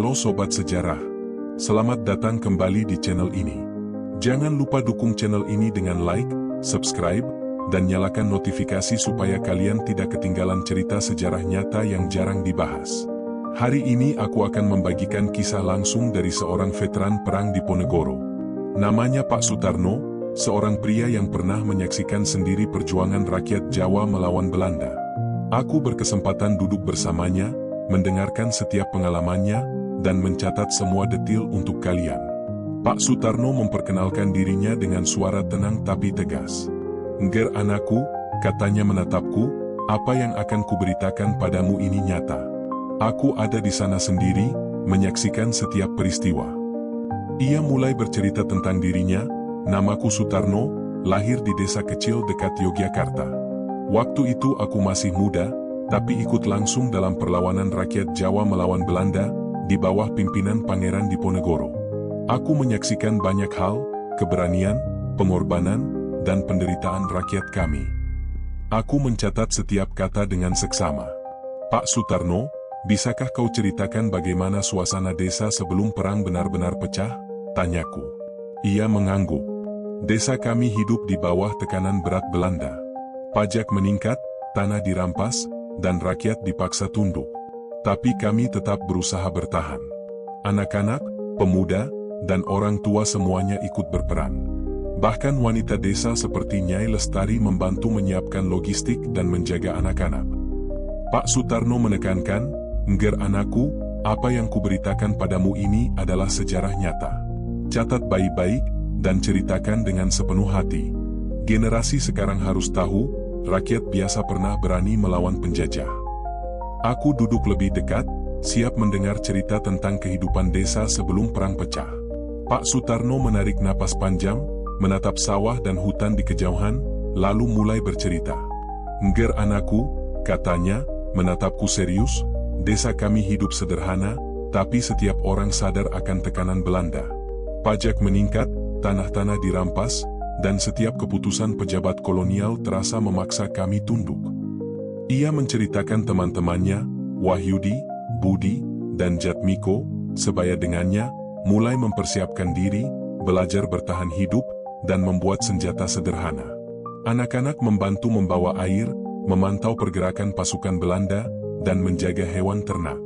Halo Sobat Sejarah, selamat datang kembali di channel ini. Jangan lupa dukung channel ini dengan like, subscribe, dan nyalakan notifikasi supaya kalian tidak ketinggalan cerita sejarah nyata yang jarang dibahas. Hari ini aku akan membagikan kisah langsung dari seorang veteran perang Diponegoro. Namanya Pak Sutarno, seorang pria yang pernah menyaksikan sendiri perjuangan rakyat Jawa melawan Belanda. Aku berkesempatan duduk bersamanya, mendengarkan setiap pengalamannya, dan mencatat semua detil untuk kalian. Pak Sutarno memperkenalkan dirinya dengan suara tenang tapi tegas. "Ngger anakku," katanya menatapku, "apa yang akan kuberitakan padamu ini nyata. Aku ada di sana sendiri, menyaksikan setiap peristiwa." Ia mulai bercerita tentang dirinya. "Namaku Sutarno, lahir di desa kecil dekat Yogyakarta. Waktu itu aku masih muda, tapi ikut langsung dalam perlawanan rakyat Jawa melawan Belanda, di bawah pimpinan Pangeran Diponegoro. Aku menyaksikan banyak hal, keberanian, pengorbanan, dan penderitaan rakyat kami. Aku mencatat setiap kata dengan seksama." "Pak Sutarno, bisakah kau ceritakan bagaimana suasana desa sebelum perang benar-benar pecah?" tanyaku. Ia mengangguk. "Desa kami hidup di bawah tekanan berat Belanda. Pajak meningkat, tanah dirampas, dan rakyat dipaksa tunduk. Tapi kami tetap berusaha bertahan. Anak-anak, pemuda, dan orang tua semuanya ikut berperan. Bahkan wanita desa seperti Nyai Lestari membantu menyiapkan logistik dan menjaga anak-anak." Pak Sutarno menekankan, "Ngger anakku, apa yang kuberitakan padamu ini adalah sejarah nyata. Catat baik-baik, dan ceritakan dengan sepenuh hati. Generasi sekarang harus tahu, rakyat biasa pernah berani melawan penjajah." Aku duduk lebih dekat, siap mendengar cerita tentang kehidupan desa sebelum perang pecah. Pak Sutarno menarik napas panjang, menatap sawah dan hutan di kejauhan, lalu mulai bercerita. "Ngger anakku," katanya, menatapku serius, "desa kami hidup sederhana, tapi setiap orang sadar akan tekanan Belanda. Pajak meningkat, tanah-tanah dirampas, dan setiap keputusan pejabat kolonial terasa memaksa kami tunduk." Ia menceritakan teman-temannya, Wahyudi, Budi, dan Jatmiko, sebaya dengannya, mulai mempersiapkan diri, belajar bertahan hidup, dan membuat senjata sederhana. Anak-anak membantu membawa air, memantau pergerakan pasukan Belanda, dan menjaga hewan ternak.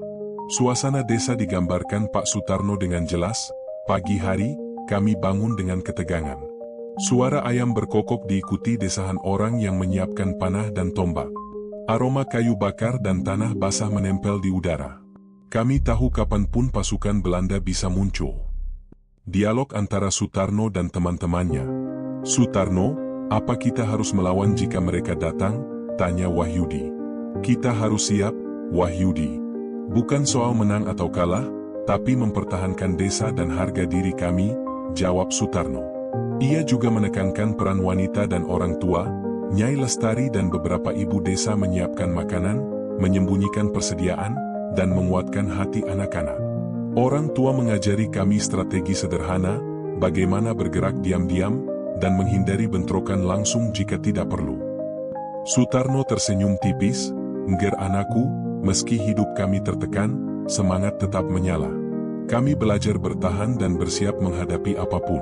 Suasana desa digambarkan Pak Sutarno dengan jelas. Pagi hari, kami bangun dengan ketegangan. Suara ayam berkokok diikuti desahan orang yang menyiapkan panah dan tombak. Aroma kayu bakar dan tanah basah menempel di udara. Kami tahu kapanpun pasukan Belanda bisa muncul. Dialog antara Sutarno dan teman-temannya. "Sutarno, apa kita harus melawan jika mereka datang?" tanya Wahyudi. "Kita harus siap, Wahyudi. Bukan soal menang atau kalah, tapi mempertahankan desa dan harga diri kami," jawab Sutarno. Ia juga menekankan peran wanita dan orang tua. Nyai Lestari dan beberapa ibu desa menyiapkan makanan, menyembunyikan persediaan, dan menguatkan hati anak-anak. Orang tua mengajari kami strategi sederhana, bagaimana bergerak diam-diam, dan menghindari bentrokan langsung jika tidak perlu. Sutarno tersenyum tipis, "Ngger anakku, meski hidup kami tertekan, semangat tetap menyala. Kami belajar bertahan dan bersiap menghadapi apapun."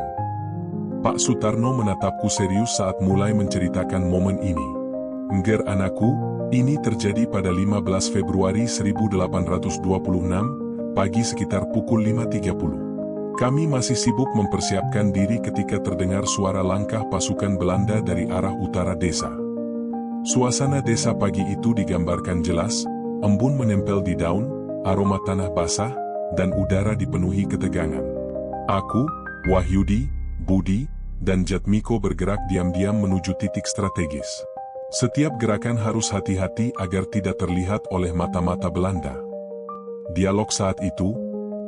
Pak Sutarno menatapku serius saat mulai menceritakan momen ini. "Ngger anakku, ini terjadi pada 15 Februari 1826, pagi sekitar pukul 5.30. Kami masih sibuk mempersiapkan diri ketika terdengar suara langkah pasukan Belanda dari arah utara desa. Suasana desa pagi itu digambarkan jelas, embun menempel di daun, aroma tanah basah, dan udara dipenuhi ketegangan. Aku, Wahyudi, Budi, dan Jatmiko bergerak diam-diam menuju titik strategis. Setiap gerakan harus hati-hati agar tidak terlihat oleh mata-mata Belanda." Dialog saat itu,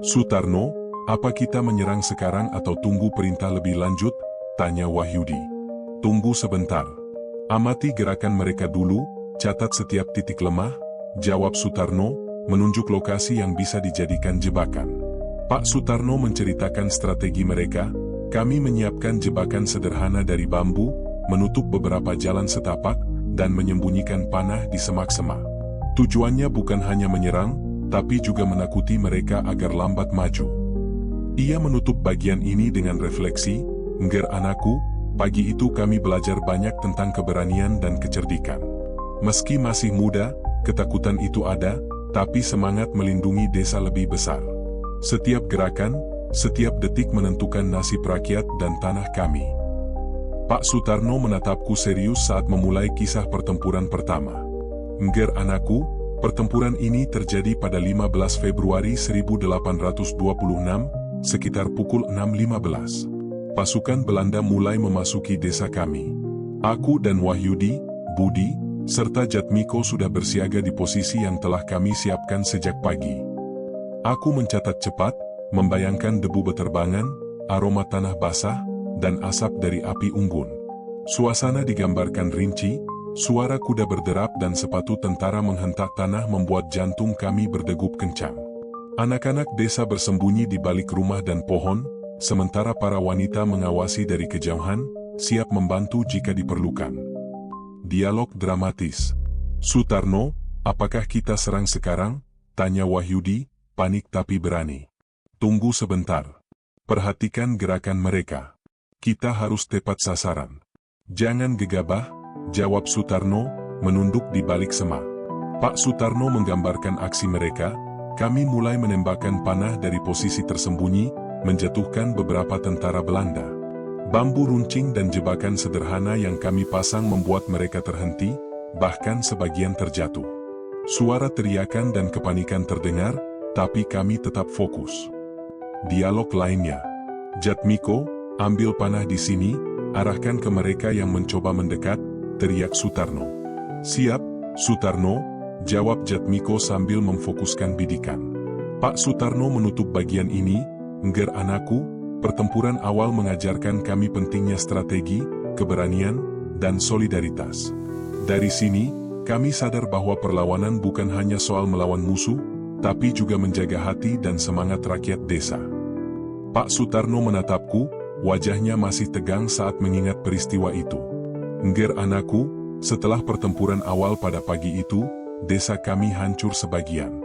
"Sutarno, apa kita menyerang sekarang atau tunggu perintah lebih lanjut?" tanya Wahyudi. "Tunggu sebentar. Amati gerakan mereka dulu, catat setiap titik lemah," jawab Sutarno, menunjuk lokasi yang bisa dijadikan jebakan. Pak Sutarno menceritakan strategi mereka. "Kami menyiapkan jebakan sederhana dari bambu, menutup beberapa jalan setapak, dan menyembunyikan panah di semak-semak. Tujuannya bukan hanya menyerang, tapi juga menakuti mereka agar lambat maju. Ia menutup bagian ini dengan refleksi, "Ngger anakku, pagi itu kami belajar banyak tentang keberanian dan kecerdikan. Meski masih muda, ketakutan itu ada, tapi semangat melindungi desa lebih besar. Setiap gerakan, setiap detik menentukan nasib rakyat dan tanah kami." Pak Sutarno menatapku serius saat memulai kisah pertempuran pertama. "Ngger anakku, pertempuran ini terjadi pada 15 Februari 1826, sekitar pukul 6.15. Pasukan Belanda mulai memasuki desa kami. Aku dan Wahyudi, Budi, serta Jatmiko sudah bersiaga di posisi yang telah kami siapkan sejak pagi. Aku mencatat cepat, membayangkan debu beterbangan, aroma tanah basah, dan asap dari api unggun. Suasana digambarkan rinci, suara kuda berderap dan sepatu tentara menghentak tanah membuat jantung kami berdegup kencang. Anak-anak desa bersembunyi di balik rumah dan pohon, sementara para wanita mengawasi dari kejauhan, siap membantu jika diperlukan. Dialog dramatis. "Sutarno, apakah kita serang sekarang?" tanya Wahyudi, panik tapi berani. "Tunggu sebentar. Perhatikan gerakan mereka. Kita harus tepat sasaran." "Jangan gegabah," jawab Sutarno, menunduk di balik semak. Pak Sutarno menggambarkan aksi mereka. Kami mulai menembakkan panah dari posisi tersembunyi, menjatuhkan beberapa tentara Belanda. Bambu runcing dan jebakan sederhana yang kami pasang membuat mereka terhenti, bahkan sebagian terjatuh. Suara teriakan dan kepanikan terdengar, tapi kami tetap fokus. Dialog lainnya. "Jatmiko, ambil panah di sini, arahkan ke mereka yang mencoba mendekat," teriak Sutarno. "Siap, Sutarno," jawab Jatmiko sambil memfokuskan bidikan. Pak Sutarno menutup bagian ini. "Ngger anakku, pertempuran awal mengajarkan kami pentingnya strategi, keberanian, dan solidaritas. Dari sini, kami sadar bahwa perlawanan bukan hanya soal melawan musuh, tapi juga menjaga hati dan semangat rakyat desa." Pak Sutarno menatapku, wajahnya masih tegang saat mengingat peristiwa itu. "Ngger anakku, setelah pertempuran awal pada pagi itu, desa kami hancur sebagian.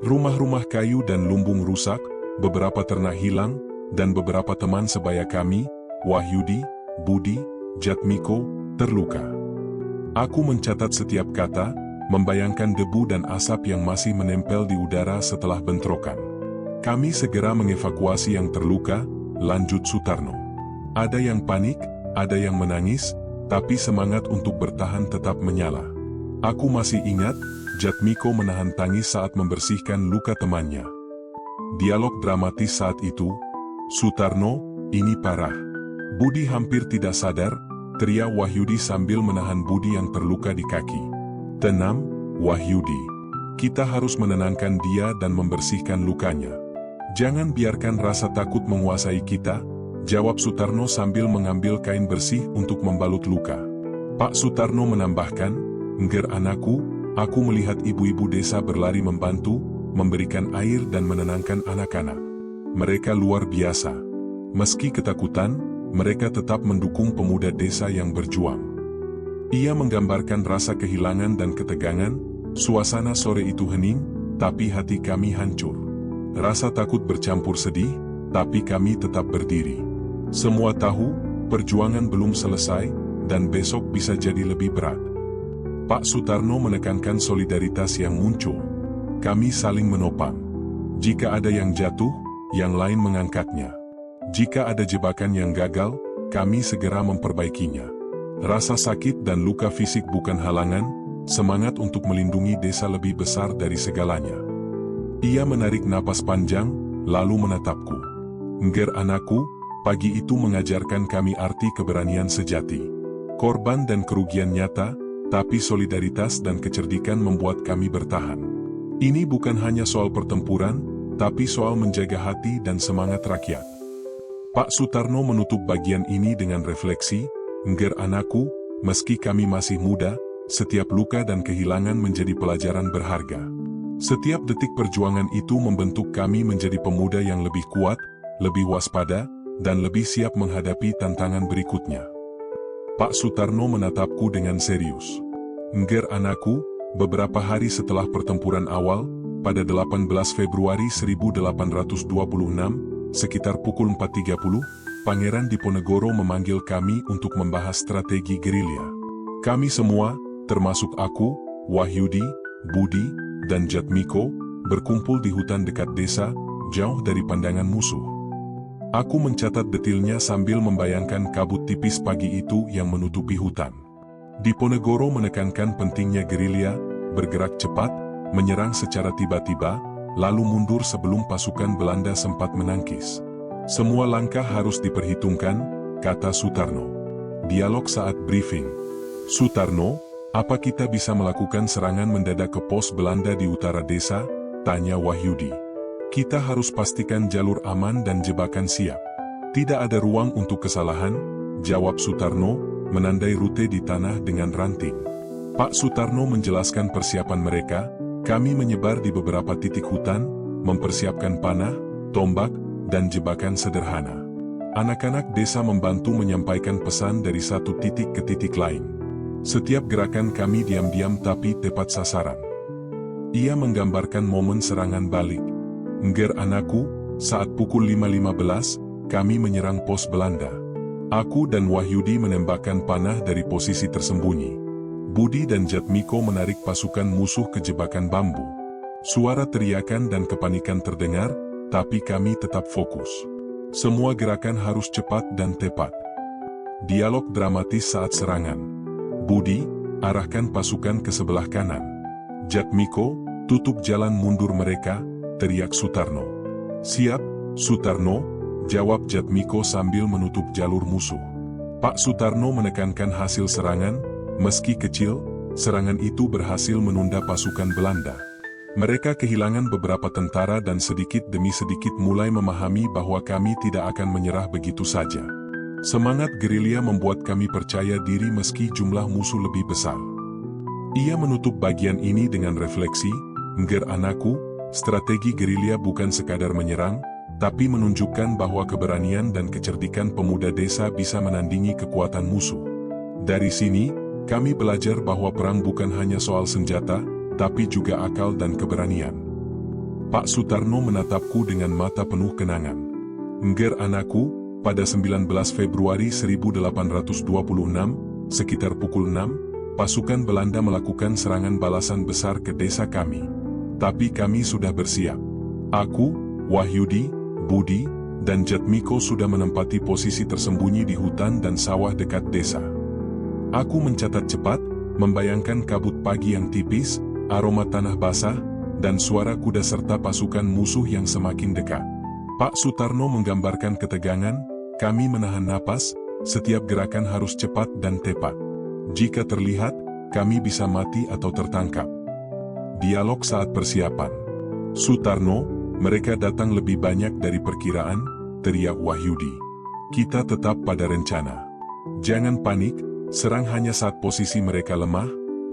Rumah-rumah kayu dan lumbung rusak, beberapa ternak hilang, dan beberapa teman sebaya kami, Wahyudi, Budi, Jatmiko, terluka." Aku mencatat setiap kata, membayangkan debu dan asap yang masih menempel di udara setelah bentrokan. "Kami segera mengevakuasi yang terluka," lanjut Sutarno. "Ada yang panik, ada yang menangis, tapi semangat untuk bertahan tetap menyala." Aku masih ingat, Jatmiko menahan tangis saat membersihkan luka temannya. Dialog dramatis saat itu. "Sutarno, ini parah." "Budi hampir tidak sadar," teriak Wahyudi sambil menahan Budi yang terluka di kaki. "Tenang, Wahyudi. Kita harus menenangkan dia dan membersihkan lukanya. Jangan biarkan rasa takut menguasai kita," jawab Sutarno sambil mengambil kain bersih untuk membalut luka. Pak Sutarno menambahkan, "Ngger anakku, aku melihat ibu-ibu desa berlari membantu, memberikan air dan menenangkan anak-anak. Mereka luar biasa. Meski ketakutan, mereka tetap mendukung pemuda desa yang berjuang." Ia menggambarkan rasa kehilangan dan ketegangan. "Suasana sore itu hening, tapi hati kami hancur. Rasa takut bercampur sedih, tapi kami tetap berdiri. Semua tahu, perjuangan belum selesai, dan besok bisa jadi lebih berat." Pak Sutarno menekankan solidaritas yang muncul. "Kami saling menopang. Jika ada yang jatuh, yang lain mengangkatnya. Jika ada jebakan yang gagal, kami segera memperbaikinya. Rasa sakit dan luka fisik bukan halangan, semangat untuk melindungi desa lebih besar dari segalanya." Ia menarik napas panjang, lalu menatapku. "Ngger anakku, pagi itu mengajarkan kami arti keberanian sejati. Korban dan kerugian nyata, tapi solidaritas dan kecerdikan membuat kami bertahan. Ini bukan hanya soal pertempuran, tapi soal menjaga hati dan semangat rakyat." Pak Sutarno menutup bagian ini dengan refleksi, "Ngger anakku, meski kami masih muda, setiap luka dan kehilangan menjadi pelajaran berharga. Setiap detik perjuangan itu membentuk kami menjadi pemuda yang lebih kuat, lebih waspada, dan lebih siap menghadapi tantangan berikutnya." Pak Sutarno menatapku dengan serius. "Ngger anakku, beberapa hari setelah pertempuran awal, pada 18 Februari 1826, sekitar pukul 4.30, Pangeran Diponegoro memanggil kami untuk membahas strategi gerilya. Kami semua, termasuk aku, Wahyudi, Budi, dan Jatmiko, berkumpul di hutan dekat desa, jauh dari pandangan musuh. Aku mencatat detailnya sambil membayangkan kabut tipis pagi itu yang menutupi hutan. Diponegoro menekankan pentingnya gerilya, bergerak cepat, menyerang secara tiba-tiba, lalu mundur sebelum pasukan Belanda sempat menangkis. Semua langkah harus diperhitungkan, kata Sutarno. Dialog saat briefing. Sutarno, apa kita bisa melakukan serangan mendadak ke pos Belanda di utara desa? Tanya Wahyudi. Kita harus pastikan jalur aman dan jebakan siap. Tidak ada ruang untuk kesalahan, jawab Sutarno, menandai rute di tanah dengan ranting. Pak Sutarno menjelaskan persiapan mereka. Kami menyebar di beberapa titik hutan, mempersiapkan panah, tombak, dan jebakan sederhana. Anak-anak desa membantu menyampaikan pesan dari satu titik ke titik lain. Setiap gerakan kami diam-diam tapi tepat sasaran. Ia menggambarkan momen serangan balik. Ngger anakku, saat pukul 5.15, kami menyerang pos Belanda. Aku dan Wahyudi menembakkan panah dari posisi tersembunyi. Budi dan Jatmiko menarik pasukan musuh ke jebakan bambu. Suara teriakan dan kepanikan terdengar, tapi kami tetap fokus. Semua gerakan harus cepat dan tepat. Dialog dramatis saat serangan. Budi, arahkan pasukan ke sebelah kanan. Jatmiko, tutup jalan mundur mereka, teriak Sutarno. Siap, Sutarno, jawab Jatmiko sambil menutup jalur musuh. Pak Sutarno menekankan hasil serangan. Meski kecil, serangan itu berhasil menunda pasukan Belanda. Mereka kehilangan beberapa tentara dan sedikit demi sedikit mulai memahami bahwa kami tidak akan menyerah begitu saja. Semangat gerilya membuat kami percaya diri meski jumlah musuh lebih besar. Ia menutup bagian ini dengan refleksi, Ngger anakku, strategi gerilya bukan sekadar menyerang, tapi menunjukkan bahwa keberanian dan kecerdikan pemuda desa bisa menandingi kekuatan musuh. Dari sini, kami belajar bahwa perang bukan hanya soal senjata, tapi juga akal dan keberanian. Pak Sutarno menatapku dengan mata penuh kenangan. Ngger anakku, pada 19 Februari 1826, sekitar pukul 6, pasukan Belanda melakukan serangan balasan besar ke desa kami. Tapi kami sudah bersiap. Aku, Wahyudi, Budi, dan Jatmiko sudah menempati posisi tersembunyi di hutan dan sawah dekat desa. Aku mencatat cepat, membayangkan kabut pagi yang tipis, aroma tanah basah, dan suara kuda serta pasukan musuh yang semakin dekat. Pak Sutarno menggambarkan ketegangan, kami menahan napas, setiap gerakan harus cepat dan tepat. Jika terlihat, kami bisa mati atau tertangkap. Dialog saat persiapan. Sutarno, mereka datang lebih banyak dari perkiraan, teriak Wahyudi. Kita tetap pada rencana. Jangan panik. Serang hanya saat posisi mereka lemah,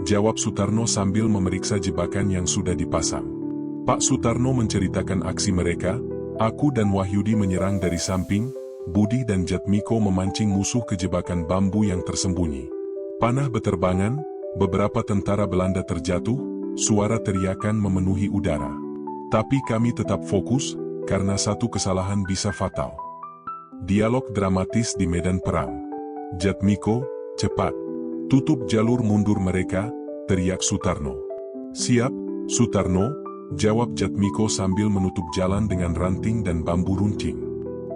jawab Sutarno sambil memeriksa jebakan yang sudah dipasang. Pak Sutarno menceritakan aksi mereka, aku dan Wahyudi menyerang dari samping, Budi dan Jatmiko memancing musuh ke jebakan bambu yang tersembunyi. Panah beterbangan, beberapa tentara Belanda terjatuh, suara teriakan memenuhi udara. Tapi kami tetap fokus, karena satu kesalahan bisa fatal. Dialog dramatis di medan perang. Jatmiko, cepat, tutup jalur mundur mereka, teriak Sutarno. Siap, Sutarno, jawab Jatmiko sambil menutup jalan dengan ranting dan bambu runcing.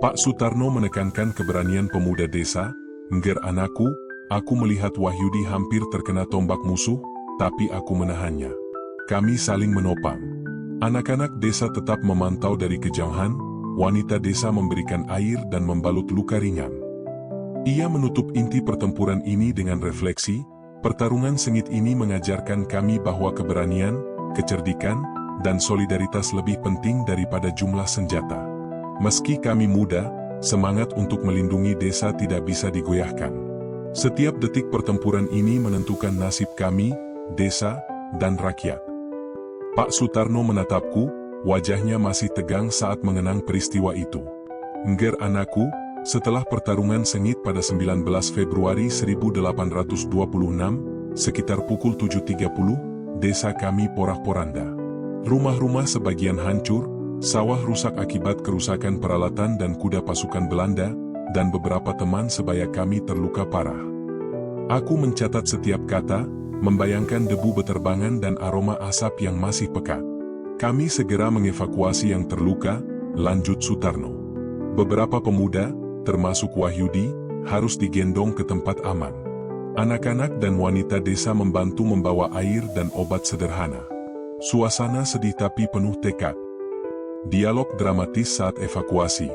Pak Sutarno menekankan keberanian pemuda desa, Ngger anakku, aku melihat Wahyudi hampir terkena tombak musuh, tapi aku menahannya. Kami saling menopang. Anak-anak desa tetap memantau dari kejauhan, wanita desa memberikan air dan membalut luka ringan. Ia menutup inti pertempuran ini dengan refleksi, pertarungan sengit ini mengajarkan kami bahwa keberanian, kecerdikan, dan solidaritas lebih penting daripada jumlah senjata. Meski kami muda, semangat untuk melindungi desa tidak bisa digoyahkan. Setiap detik pertempuran ini menentukan nasib kami, desa, dan rakyat. Pak Sutarno menatapku, wajahnya masih tegang saat mengenang peristiwa itu. Ngger anakku, setelah pertarungan sengit pada 19 Februari 1826, sekitar pukul 7.30, desa kami porak-poranda. Rumah-rumah sebagian hancur, sawah rusak akibat kerusakan peralatan dan kuda pasukan Belanda, dan beberapa teman sebaya kami terluka parah. Aku mencatat setiap kata, membayangkan debu beterbangan dan aroma asap yang masih pekat. Kami segera mengevakuasi yang terluka, lanjut Sutarno. Beberapa pemuda, termasuk Wahyudi, harus digendong ke tempat aman. Anak-anak dan wanita desa membantu membawa air dan obat sederhana. Suasana sedih tapi penuh tekad. Dialog dramatis saat evakuasi.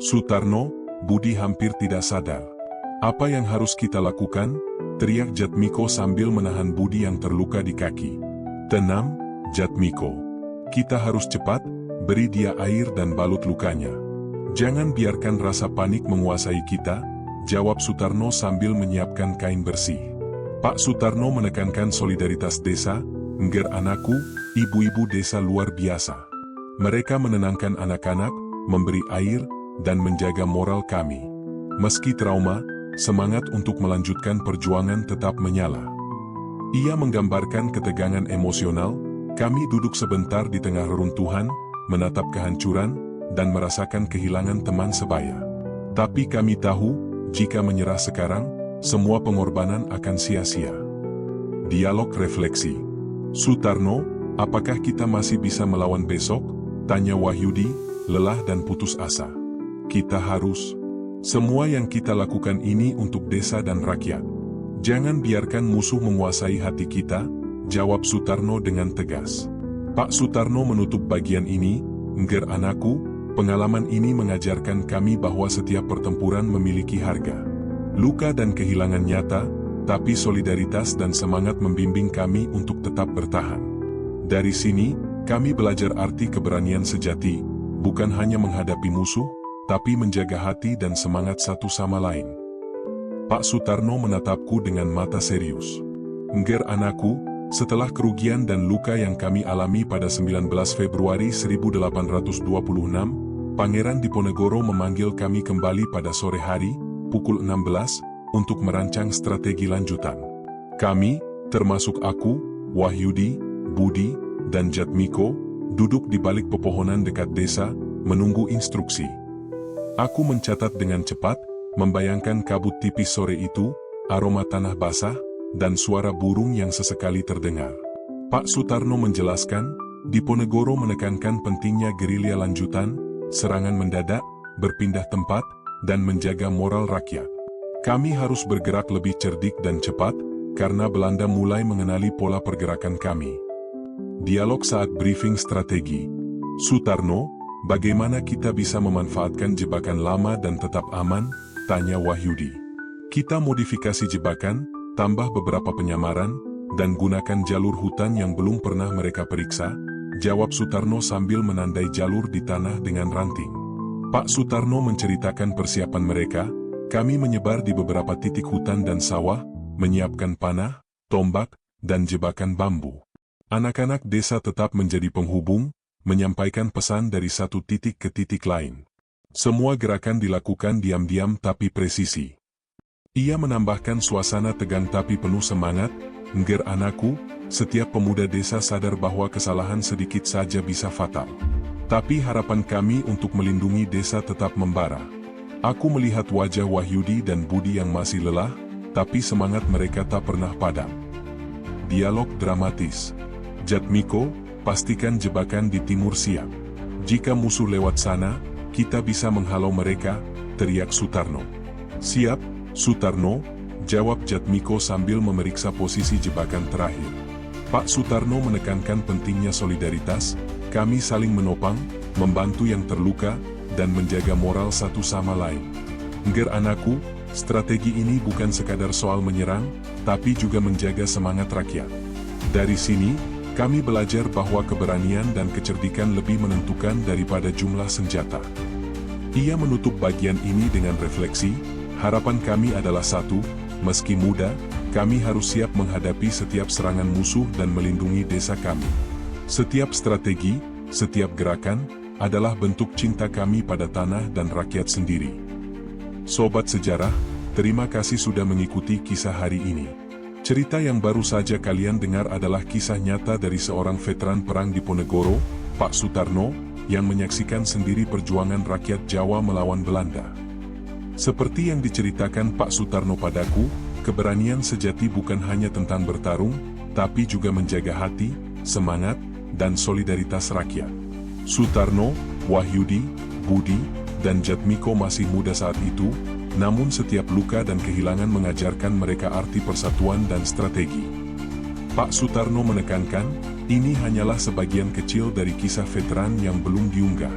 Sutarno, Budi hampir tidak sadar. "Apa yang harus kita lakukan?" teriak Jatmiko sambil menahan Budi yang terluka di kaki. "Tenang, Jatmiko. Kita harus cepat, beri dia air dan balut lukanya. Jangan biarkan rasa panik menguasai kita," jawab Sutarno sambil menyiapkan kain bersih. Pak Sutarno menekankan solidaritas desa. "Ngger anakku, ibu-ibu desa luar biasa. Mereka menenangkan anak-anak, memberi air, dan menjaga moral kami. Meski trauma, semangat untuk melanjutkan perjuangan tetap menyala." Ia menggambarkan ketegangan emosional. Kami duduk sebentar di tengah reruntuhan, menatap kehancuran, dan merasakan kehilangan teman sebaya. Tapi kami tahu, jika menyerah sekarang, semua pengorbanan akan sia-sia. Dialog refleksi. "Sutarno, apakah kita masih bisa melawan besok?" tanya Wahyudi, lelah dan putus asa. "Kita harus. Semua yang kita lakukan ini untuk desa dan rakyat. Jangan biarkan musuh menguasai hati kita," jawab Sutarno dengan tegas. Pak Sutarno menutup bagian ini. "Ngger anakku, pengalaman ini mengajarkan kami bahwa setiap pertempuran memiliki harga. Luka dan kehilangan nyata, tapi solidaritas dan semangat membimbing kami untuk tetap bertahan. Dari sini, kami belajar arti keberanian sejati, bukan hanya menghadapi musuh, tapi menjaga hati dan semangat satu sama lain." Pak Sutarno menatapku dengan mata serius. "Ngger anakku, setelah kerugian dan luka yang kami alami pada 19 Februari 1826, Pangeran Diponegoro memanggil kami kembali pada sore hari, pukul 16, untuk merancang strategi lanjutan. Kami, termasuk aku, Wahyudi, Budi, dan Jatmiko, duduk di balik pepohonan dekat desa, menunggu instruksi. Aku mencatat dengan cepat, membayangkan kabut tipis sore itu, aroma tanah basah, dan suara burung yang sesekali terdengar. Pak Sutarno menjelaskan, Diponegoro menekankan pentingnya gerilya lanjutan, serangan mendadak, berpindah tempat, dan menjaga moral rakyat. Kami harus bergerak lebih cerdik dan cepat, karena Belanda mulai mengenali pola pergerakan kami. Dialog saat briefing strategi. "Sutarno, bagaimana kita bisa memanfaatkan jebakan lama dan tetap aman?" tanya Wahyudi. "Kita modifikasi jebakan, tambah beberapa penyamaran, dan gunakan jalur hutan yang belum pernah mereka periksa," jawab Sutarno sambil menandai jalur di tanah dengan ranting. Pak Sutarno menceritakan persiapan mereka. "Kami menyebar di beberapa titik hutan dan sawah, menyiapkan panah, tombak, dan jebakan bambu. Anak-anak desa tetap menjadi penghubung, menyampaikan pesan dari satu titik ke titik lain. Semua gerakan dilakukan diam-diam tapi presisi." Ia menambahkan suasana tegang tapi penuh semangat. "Ngger anakku, setiap pemuda desa sadar bahwa kesalahan sedikit saja bisa fatal. Tapi harapan kami untuk melindungi desa tetap membara." Aku melihat wajah Wahyudi dan Budi yang masih lelah, tapi semangat mereka tak pernah padam. Dialog dramatis. "Jatmiko, pastikan jebakan di timur siap. Jika musuh lewat sana, kita bisa menghalau mereka," teriak Sutarno. "Siap, Sutarno," jawab Jatmiko sambil memeriksa posisi jebakan terakhir. Pak Sutarno menekankan pentingnya solidaritas. Kami saling menopang, membantu yang terluka, dan menjaga moral satu sama lain. "Ngger anakku, strategi ini bukan sekadar soal menyerang, tapi juga menjaga semangat rakyat. Dari sini, kami belajar bahwa keberanian dan kecerdikan lebih menentukan daripada jumlah senjata." Ia menutup bagian ini dengan refleksi. "Harapan kami adalah satu, meski muda, kami harus siap menghadapi setiap serangan musuh dan melindungi desa kami. Setiap strategi, setiap gerakan, adalah bentuk cinta kami pada tanah dan rakyat sendiri." Sobat sejarah, terima kasih sudah mengikuti kisah hari ini. Cerita yang baru saja kalian dengar adalah kisah nyata dari seorang veteran perang Diponegoro, Pak Sutarno, yang menyaksikan sendiri perjuangan rakyat Jawa melawan Belanda. Seperti yang diceritakan Pak Sutarno padaku, keberanian sejati bukan hanya tentang bertarung, tapi juga menjaga hati, semangat, dan solidaritas rakyat. Sutarno, Wahyudi, Budi, dan Jatmiko masih muda saat itu, namun setiap luka dan kehilangan mengajarkan mereka arti persatuan dan strategi. Pak Sutarno menekankan, ini hanyalah sebagian kecil dari kisah veteran yang belum diunggah.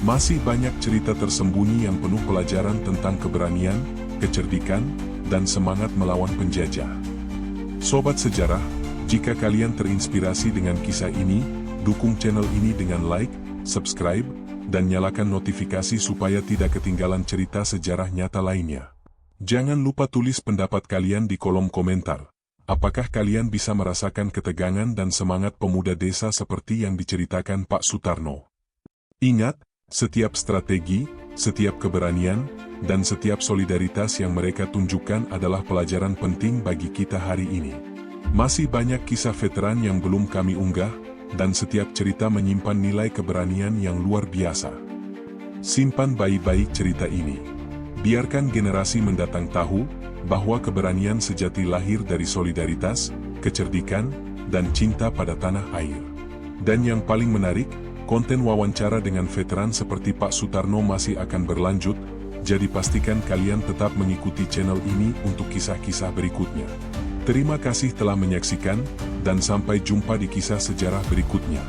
Masih banyak cerita tersembunyi yang penuh pelajaran tentang keberanian, kecerdikan, dan semangat melawan penjajah. Sobat sejarah, jika kalian terinspirasi dengan kisah ini, dukung channel ini dengan like, subscribe, dan nyalakan notifikasi supaya tidak ketinggalan cerita sejarah nyata lainnya. Jangan lupa tulis pendapat kalian di kolom komentar. Apakah kalian bisa merasakan ketegangan dan semangat pemuda desa seperti yang diceritakan Pak Sutarno? Ingat, setiap strategi, setiap keberanian, dan setiap solidaritas yang mereka tunjukkan adalah pelajaran penting bagi kita hari ini. Masih banyak kisah veteran yang belum kami unggah, dan setiap cerita menyimpan nilai keberanian yang luar biasa. Simpan baik-baik cerita ini. Biarkan generasi mendatang tahu bahwa keberanian sejati lahir dari solidaritas, kecerdikan, dan cinta pada tanah air. Dan yang paling menarik, konten wawancara dengan veteran seperti Pak Sutarno masih akan berlanjut, jadi pastikan kalian tetap mengikuti channel ini untuk kisah-kisah berikutnya. Terima kasih telah menyaksikan, dan sampai jumpa di kisah sejarah berikutnya.